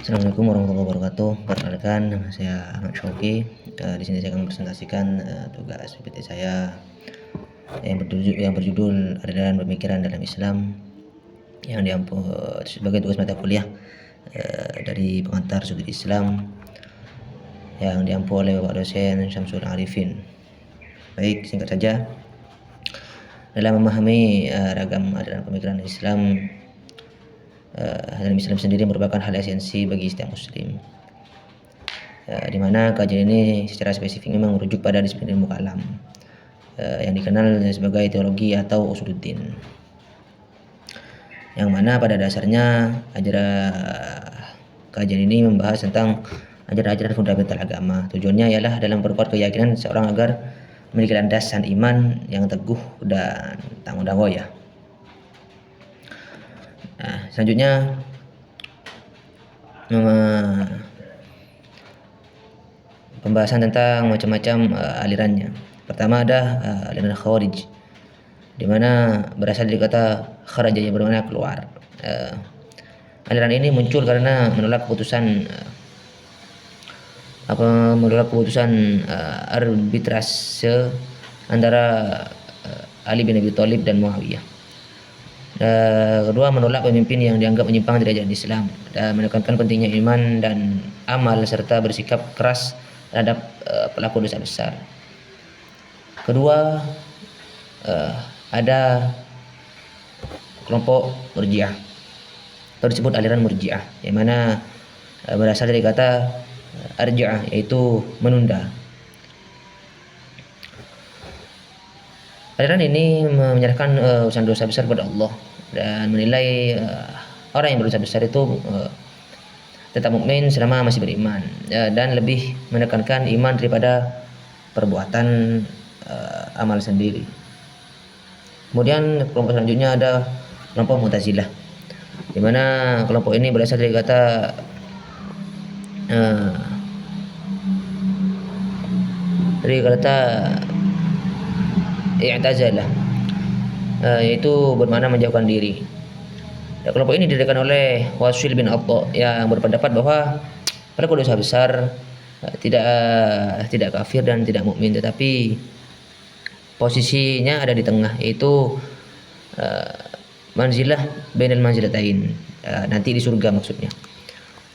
Assalamualaikum warahmatullahi wabarakatuh. Perkenalkan, nama saya Ahmad Syauqi. Di sini saya akan presentasikan tugas PPT saya yang berjudul Aliran Pemikiran dalam Islam yang diampu sebagai tugas mata kuliah dari pengantar sudut Islam yang diampu oleh Bapak dosen Syamsul Arifin. Baik, singkat saja. Dalam memahami ragam aliran pemikiran Islam, dalam Islam sendiri merupakan hal esensi bagi setiap muslim, di mana kajian ini secara spesifik memang merujuk pada disiplin ilmu kalam yang dikenal sebagai teologi atau usuluddin, yang mana pada dasarnya kajian ini membahas tentang ajaran-ajaran fundamental agama. Tujuannya ialah dalam memperkuat keyakinan seorang agar memiliki landasan iman yang teguh dan tanggung jawab ya. Nah, selanjutnya pembahasan tentang macam-macam alirannya. Pertama ada aliran Khawarij, di mana berasal dari kata kharaja yang bermakna keluar. Aliran ini muncul karena menolak keputusan arbitrase antara Ali bin Abi Thalib dan Muawiyah. Kedua, menolak pemimpin yang dianggap menyimpang dari ajaran Islam dan menekankan pentingnya iman dan amal serta bersikap keras terhadap pelaku dosa besar. Kedua, ada kelompok Murji'ah atau disebut aliran Murji'ah, yang mana berasal dari kata arja'ah, yaitu menunda. Aliran ini menyerahkan urusan dosa besar kepada Allah dan menilai orang yang berdosa besar itu tetap mukmin selama masih beriman, dan lebih menekankan iman daripada perbuatan amal sendiri. Kemudian kelompok selanjutnya ada kelompok Mu'tazilah, di mana kelompok ini berasal dari kata i'tazalah, yaitu bermakna menjauhkan diri. Kelompok ini didirikan oleh Wasil bin Atha yang berpendapat bahwa pelaku dosa besar tidak kafir dan tidak mukmin, tetapi posisinya ada di tengah, yaitu manzilah bainal manzilatain, nanti di surga maksudnya.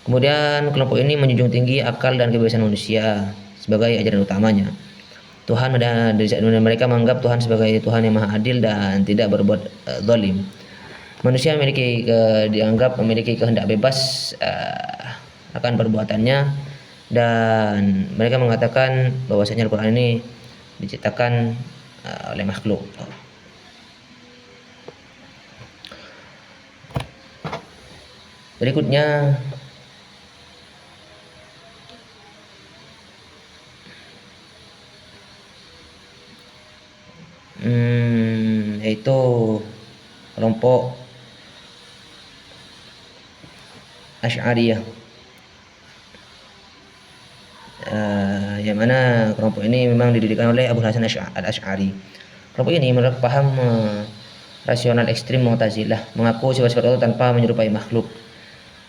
Kemudian kelompok ini menjunjung tinggi akal dan kebebasan manusia sebagai ajaran utamanya. Mereka menganggap Tuhan sebagai Tuhan yang maha adil dan tidak berbuat zalim. Manusia dianggap memiliki kehendak bebas akan perbuatannya, dan mereka mengatakan bahwasanya Al-Quran ini diciptakan oleh makhluk. Berikutnya yaitu kelompok Asy'ariyah, yang mana kelompok ini memang didirikan oleh Abu Hasan Al-Asy'ari. Kelompok ini menurut paham rasional ekstrim Mu'tazilah, mengaku sifat-sifat Allah tanpa menyerupai makhluk,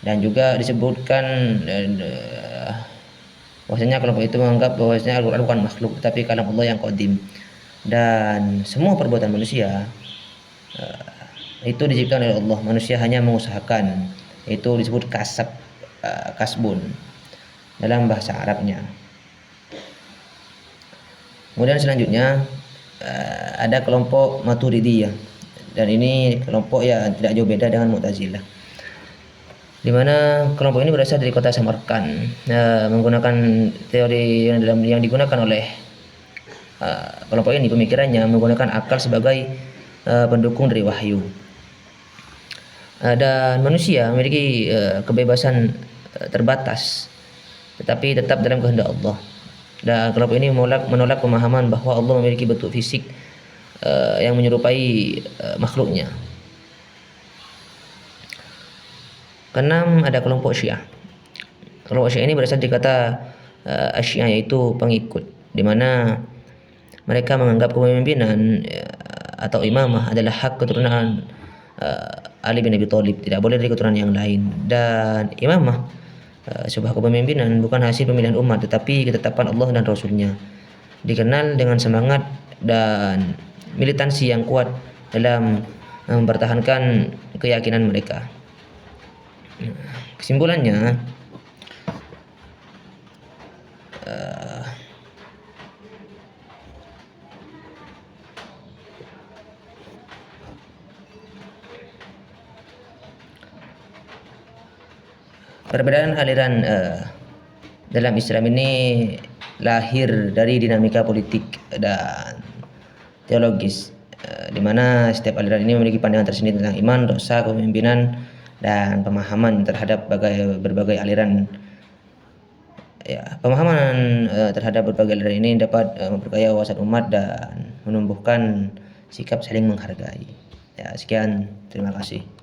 dan juga disebutkan bahwasanya kelompok itu menganggap bahwasanya Al-Quran bukan makhluk tetapi kalam Allah yang qadim, dan semua perbuatan manusia itu diciptakan oleh Allah. Manusia hanya mengusahakan, itu disebut kasbun dalam bahasa Arabnya. Kemudian selanjutnya ada kelompok Maturidiyah, dan ini kelompok yang tidak jauh beda dengan Mu'tazilah, di mana kelompok ini berasal dari kota Samarkand, menggunakan teori yang digunakan oleh kelompok ini. Pemikirannya menggunakan akal sebagai pendukung dari wahyu, dan manusia memiliki kebebasan terbatas tetapi tetap dalam kehendak Allah. Dan kelompok ini menolak pemahaman bahwa Allah memiliki bentuk fisik yang menyerupai makhluknya. Keenam, ada kelompok Syiah. Kelompok Syiah ini berasal dari kata Asyiah, yaitu pengikut, di mana mereka menganggap kepemimpinan atau imamah adalah hak keturunan Ali bin Abi Thalib, tidak boleh dari keturunan yang lain, dan imamah Sebuah kepemimpinan bukan hasil pemilihan umat, tetapi ketetapan Allah dan Rasulnya. Dikenal dengan semangat dan militansi yang kuat dalam mempertahankan keyakinan mereka. Kesimpulannya, perbedaan aliran dalam Islam ini lahir dari dinamika politik dan teologis, di mana setiap aliran ini memiliki pandangan tersendiri tentang iman, dosa, kepemimpinan, dan pemahaman terhadap berbagai aliran. Ya, pemahaman terhadap berbagai aliran ini dapat memperkaya wawasan umat dan menumbuhkan sikap saling menghargai. Ya, sekian, terima kasih.